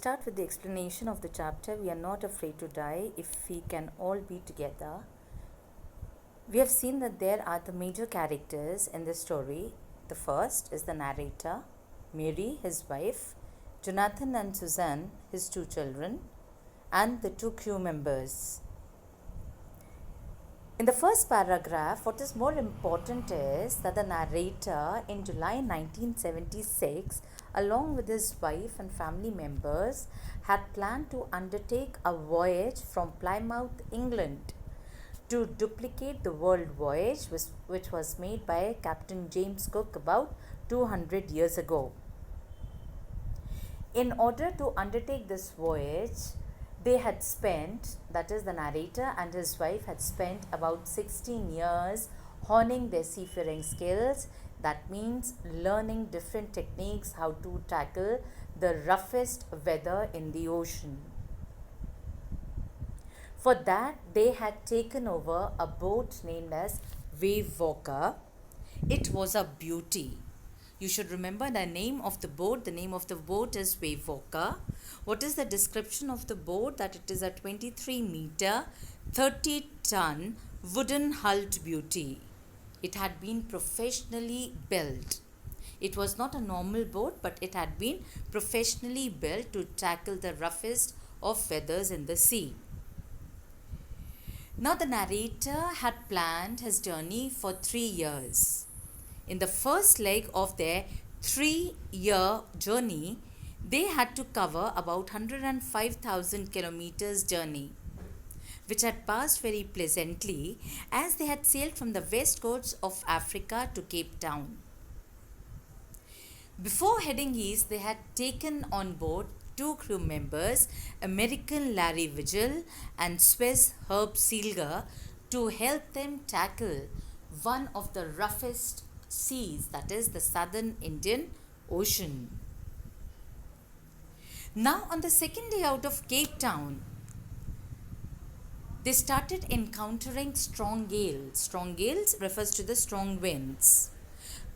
start with the explanation of the chapter We Are Not Afraid to Die If We Can All Be Together. We have seen that there are the major characters in the story. The first is the narrator, Mary, his wife, Jonathan and Suzanne, his two children, and the two crew members. In the first paragraph, what is more important is that the narrator in July 1976, along with his wife and family members, had planned to undertake a voyage from Plymouth, England, to duplicate the world voyage which was made by Captain James Cook about 200 years ago. In order to undertake this voyage, they had spent, that is the narrator and his wife had spent about 16 years honing their seafaring skills. That means learning different techniques how to tackle the roughest weather in the ocean. For that, they had taken over a boat named as Wave Walker. It was a beauty. You should remember the name of the boat. The name of the boat is Wave Walker. What is the description of the boat? That it is a 23 meter, 30 ton wooden hulled beauty. It had been professionally built. It was not a normal boat, but it had been professionally built to tackle the roughest of weathers in the sea. Now the narrator had planned his journey for 3 years. In the first leg of their 3-year journey, they had to cover about 105,000 kilometers journey, which had passed very pleasantly as they had sailed from the west coast of Africa to Cape Town. Before heading east, they had taken on board two crew members, American Larry Vigil and Swiss Herb Seelger, to help them tackle one of the roughest seas, that is the southern Indian Ocean. Now on the second day out of Cape Town, they started encountering strong gales. Strong gales refers to the strong winds.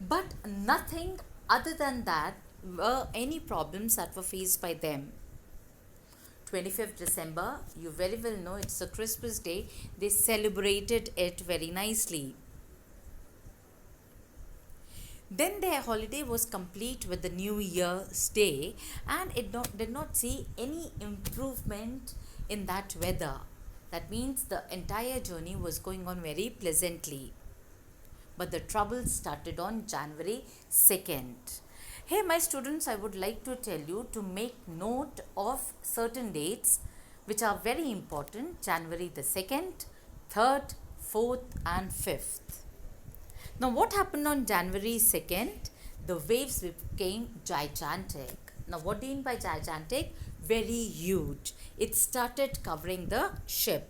But nothing other than that were any problems that were faced by them. 25th December, you very well know it's a Christmas day. They celebrated it very nicely. Then their holiday was complete with the New Year's Day, and it did not see any improvement in that weather. That means the entire journey was going on very pleasantly. But the trouble started on January 2nd. Hey my students, I would like to tell you to make note of certain dates which are very important: January the 2nd, 3rd, 4th and 5th. Now what happened on January 2nd? The waves became gigantic. Now what do you mean by gigantic? Very huge. It started covering the ship.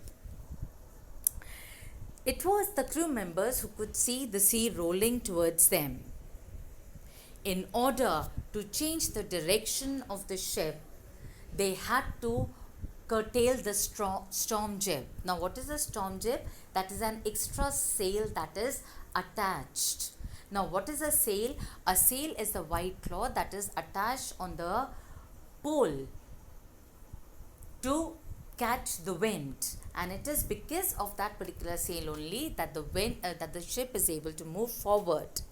It was the crew members who could see the sea rolling towards them. In order to change the direction of the ship, they had to curtail the storm jib. Now what is a storm jib? That is an extra sail that is attached. Now what is a sail? A sail is the white cloth that is attached on the pole to catch the wind, and it is because of that particular sail only that the ship is able to move forward.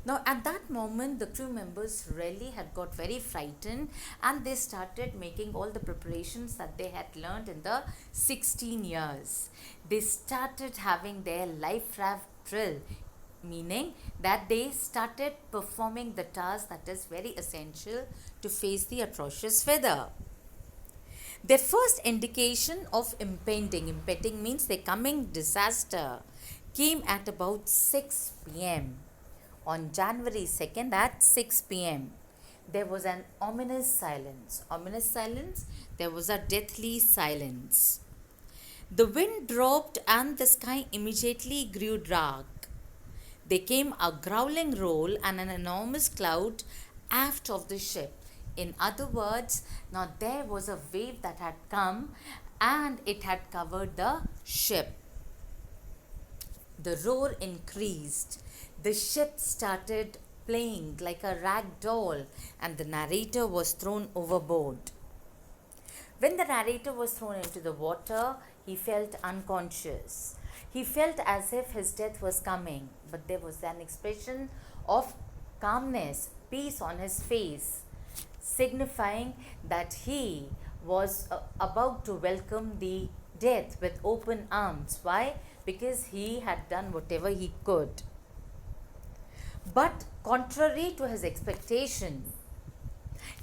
Now at that moment, the crew members really had got very frightened, and they started making all the preparations that they had learned in the 16 years. They started having their life raft drill, meaning that they started performing the task that is very essential to face the atrocious weather. Their first indication of impending means the coming disaster, came at about 6 p.m. On January 2nd at 6 p.m. There was an ominous silence. Ominous silence, there was a deathly silence. The wind dropped and the sky immediately grew dark. There came a growling roll and an enormous cloud aft of the ship. In other words, now there was a wave that had come and it had covered the ship. The roar increased. The ship started playing like a rag doll, and the narrator was thrown overboard. When the narrator was thrown into the water, he felt unconscious. He felt as if his death was coming, but there was an expression of calmness, peace on his face, signifying that he was about to welcome the death with open arms. Why? Because he had done whatever he could. But contrary to his expectation,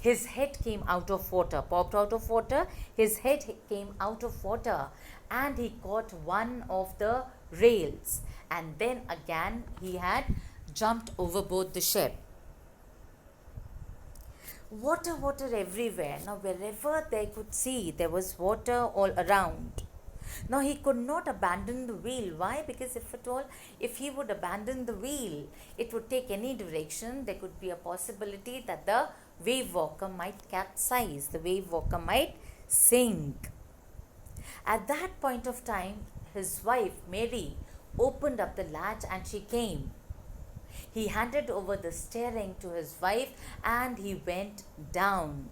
his head came out of water, popped out of water, his head came out of water, and he caught one of the rails, and then again he had jumped overboard the ship. Water, water everywhere. Now, wherever they could see, there was water all around. Now, he could not abandon the wheel. Why? Because if he would abandon the wheel, it would take any direction. There could be a possibility that the wave walker might capsize, the wave walker might sink. At that point of time, his wife, Mary, opened up the latch and she came. He handed over the steering to his wife and he went down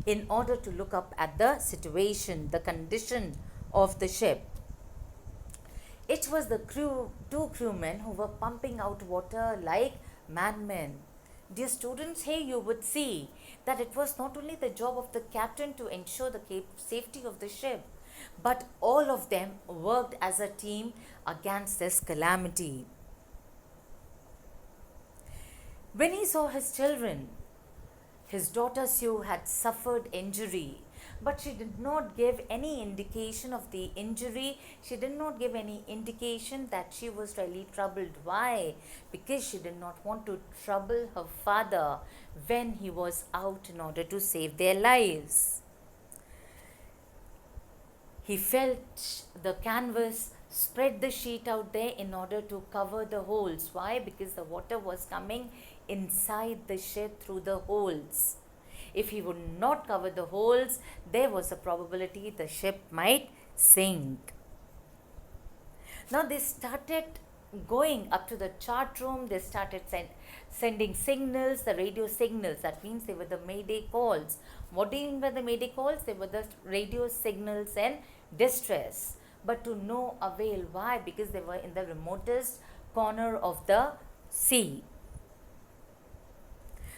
in order to look up at the situation, the condition of the ship. It was the two crewmen who were pumping out water like madmen. Dear students, here you would see that it was not only the job of the captain to ensure the safety of the ship, but all of them worked as a team against this calamity. When he saw his children, his daughter Sue had suffered injury, but she did not give any indication of the injury. She did not give any indication that she was really troubled. Why? Because she did not want to trouble her father when he was out in order to save their lives. He felt the canvas, spread the sheet out there in order to cover the holes. Why? Because the water was coming inside the ship through the holes. If he would not cover the holes, there was a probability the ship might sink. Now they started going up to the chart room. They started sending signals, the radio signals. That means they were the mayday calls. What do you mean by the mayday calls? They were the radio signals and distress. But to no avail. Why? Because they were in the remotest corner of the sea.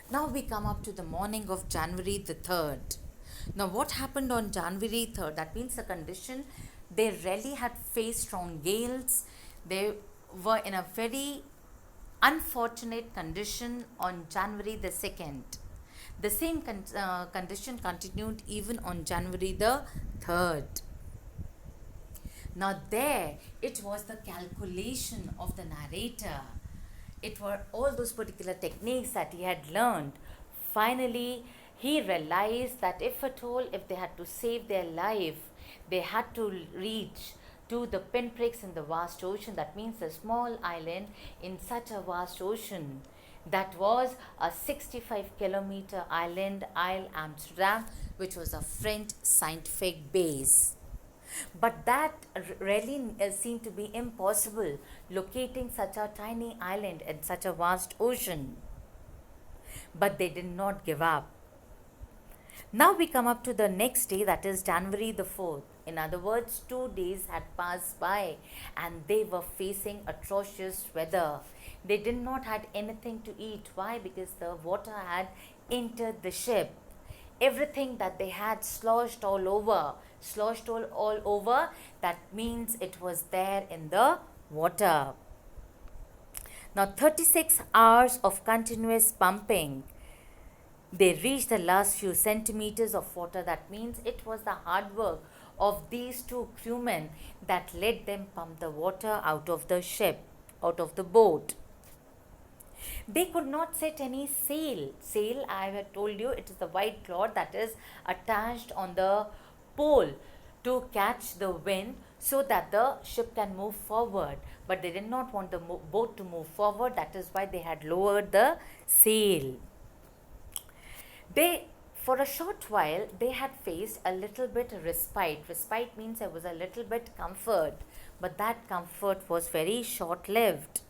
Now we come up to the morning of January the 3rd. Now what happened on January 3rd? That means the condition, they really had faced strong gales. They were in a very unfortunate condition on January the 2nd. The same condition continued even on January the 3rd. Now there, it was the calculation of the narrator. It were all those particular techniques that he had learned. Finally, he realized that if they had to save their life, they had to reach to the pinpricks in the vast ocean. That means a small island in such a vast ocean. That was a 65-kilometer island, Isle Amsterdam, which was a French scientific base. But that really seemed to be impossible, locating such a tiny island in such a vast ocean. But they did not give up. Now we come up to the next day, that is January the 4th. In other words, 2 days had passed by and they were facing atrocious weather. They did not have anything to eat. Why? Because the water had entered the ship. Everything that they had sloshed all over. That means it was there in the water. Now 36 hours of continuous pumping. They reached the last few centimeters of water. That means it was the hard work of these two crewmen that let them pump the water out of the ship, out of the boat. They could not set any sail. Sail, I have told you, it is the white cloth that is attached on the pole to catch the wind so that the ship can move forward. But they did not want the boat to move forward. That is why they had lowered the sail. For a short while, they had faced a little bit respite. Respite means there was a little bit comfort. But that comfort was very short-lived.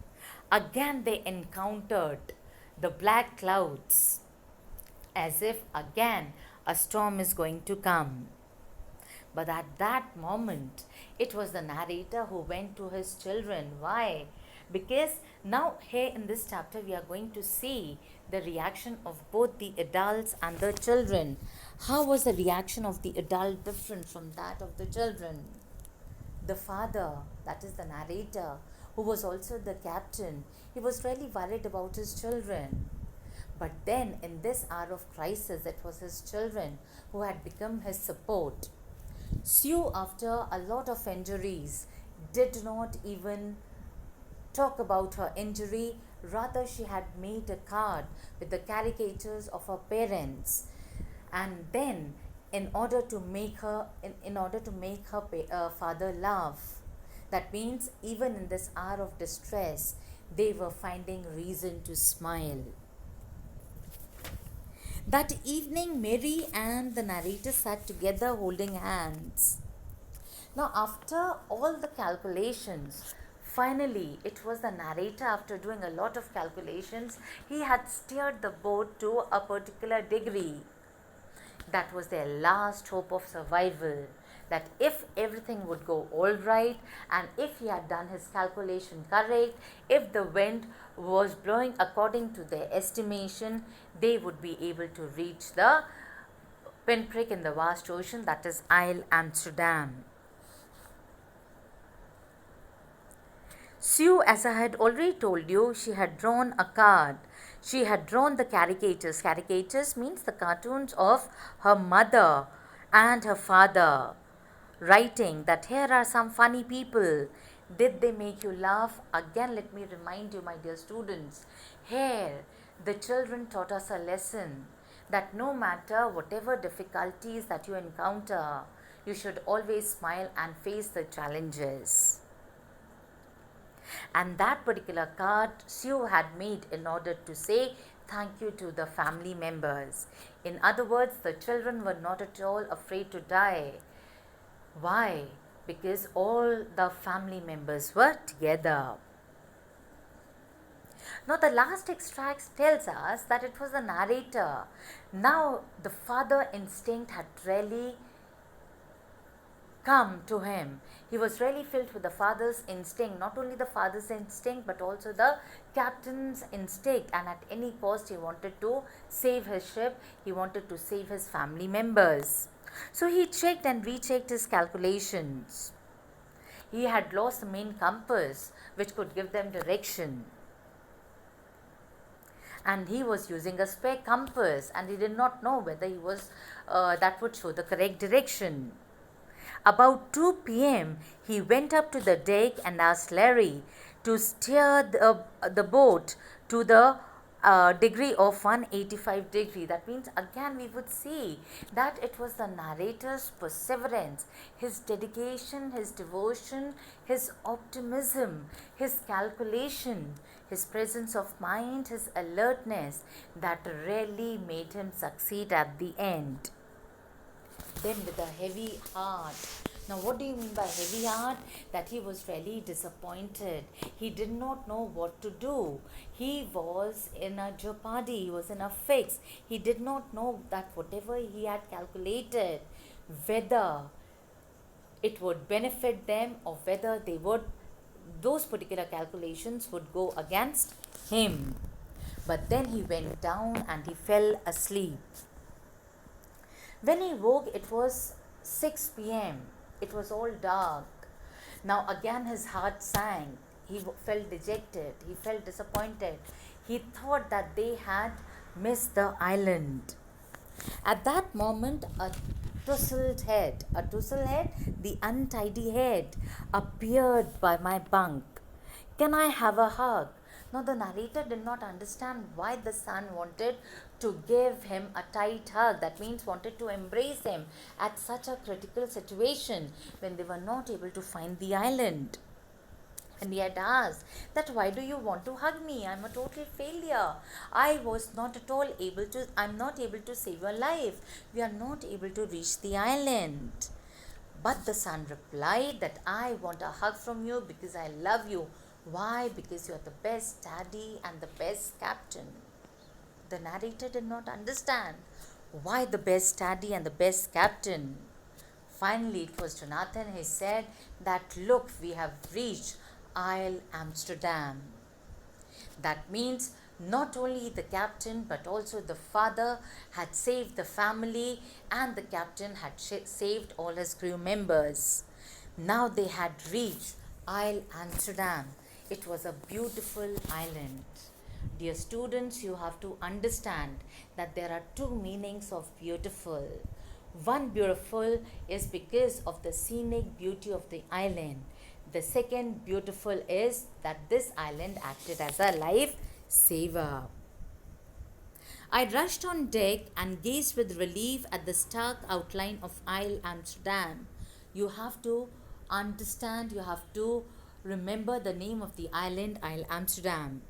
Again they encountered the black clouds, as if again a storm is going to come. But at that moment, it was the narrator who went to his children. Why? Because now, here in this chapter, we are going to see the reaction of both the adults and the children. How was the reaction of the adult different from that of the children? The father, that is the narrator, who was also the captain, he was really worried about his children. But then, in this hour of crisis, it was his children who had become his support. Sue, after a lot of injuries, did not even talk about her injury. Rather, she had made a card with the caricatures of her parents. And then, in order to make her, father laugh, that means even in this hour of distress, they were finding reason to smile. That evening, Mary and the narrator sat together holding hands. Now, after all the calculations, finally, it was the narrator, after doing a lot of calculations, he had steered the boat to a particular degree. That was their last hope of survival. That if everything would go all right, and if he had done his calculation correct, if the wind was blowing according to their estimation, they would be able to reach the pinprick in the vast ocean, that is Isle Amsterdam. Sue, as I had already told you, she had drawn a card. She had drawn the caricatures. Caricatures means the cartoons of her mother and her father, writing that here are some funny people. Did they make you laugh? Again, let me remind you, my dear students, here the children taught us a lesson that no matter whatever difficulties that you encounter, you should always smile and face the challenges. And that particular card Sue had made in order to say thank you to the family members. In other words, the children were not at all afraid to die. Why? Because all the family members were together. Now, the last extract tells us that it was the narrator. Now, the father instinct had really come to him. He was really filled with the father's instinct, not only the father's instinct but also the captain's instinct, and at any cost he wanted to save his ship, he wanted to save his family members. So he checked and rechecked his calculations. He had lost the main compass which could give them direction, and he was using a spare compass, and he did not know whether he was that would show the correct direction. About 2 p.m., he went up to the deck and asked Larry to steer the boat to the degree of 185 degree. That means again we would see that it was the narrator's perseverance, his dedication, his devotion, his optimism, his calculation, his presence of mind, his alertness that really made him succeed at the end. Then with a heavy heart. Now, what do you mean by heavy heart? That he was really disappointed. He did not know what to do. He was in a jeopardy. He was in a fix. He did not know that whatever he had calculated, whether it would benefit them or whether those particular calculations would go against him. But then he went down and he fell asleep. When he woke, it was 6 p.m. It was all dark. Now again his heart sank. He felt dejected. He felt disappointed. He thought that they had missed the island. At that moment, a tousled head, the untidy head, appeared by my bunk. Can I have a hug? Now, the narrator did not understand why the son wanted to give him a tight hug. That means wanted to embrace him at such a critical situation when they were not able to find the island. And he had asked that, why do you want to hug me? I'm a total failure. I'm not able to save your life. We are not able to reach the island. But the son replied that I want a hug from you because I love you. Why? Because you are the best daddy and the best captain. The narrator did not understand why the best daddy and the best captain. Finally, it was Jonathan. He said that, look, we have reached Isle Amsterdam. That means not only the captain but also the father had saved the family, and the captain had saved all his crew members. Now they had reached Isle Amsterdam. It was a beautiful island. Dear students, you have to understand that there are two meanings of beautiful. One, beautiful is because of the scenic beauty of the island. The second, beautiful, is that this island acted as a life saver. I rushed on deck and gazed with relief at the stark outline of Isle Amsterdam. You have to understand, you have to remember the name of the island, Isle Amsterdam.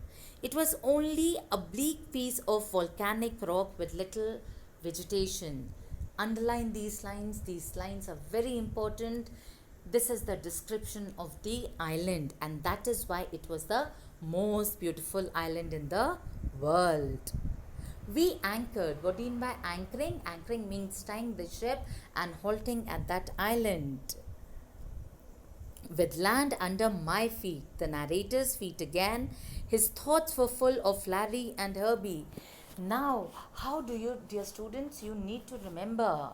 It was only a bleak piece of volcanic rock with little vegetation. Underline these lines. These lines are very important. This is the description of the island, and that is why it was the most beautiful island in the world. We anchored. What do you mean by anchoring? Anchoring means tying the ship and halting at that island. With land under my feet, the narrator's feet again, his thoughts were full of Larry and Herbie. Now, how do you, dear students, you need to remember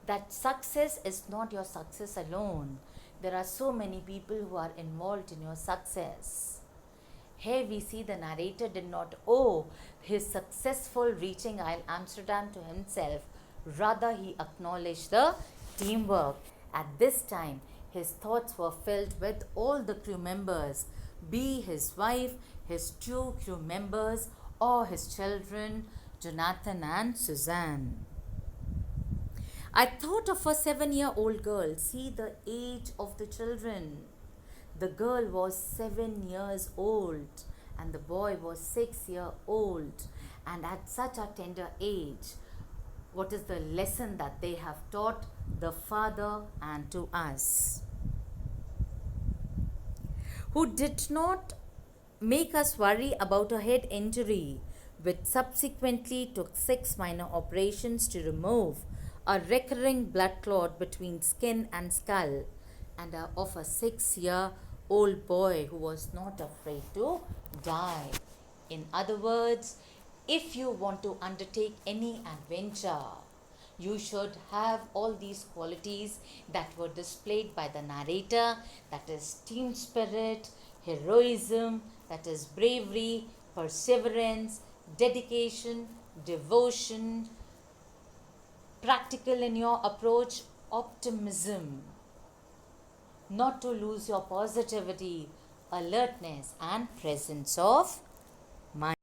that success is not your success alone. There are so many people who are involved in your success. Here we see the narrator did not owe his successful reaching Isle Amsterdam to himself. Rather, he acknowledged the teamwork. At this time, his thoughts were filled with all the crew members, be his wife, his two crew members, or his children, Jonathan and Suzanne. I thought of a 7-year-old girl. See the age of the children. The girl was 7 years old and the boy was 6 years old. And at such a tender age, what is the lesson that they have taught the father and to us? Who did not make us worry about a head injury, which subsequently took 6 minor operations to remove a recurring blood clot between skin and skull, and of a 6-year-old boy who was not afraid to die. In other words, if you want to undertake any adventure, you should have all these qualities that were displayed by the narrator, that is team spirit, heroism, that is bravery, perseverance, dedication, devotion, practical in your approach, optimism, not to lose your positivity, alertness, and presence of mind.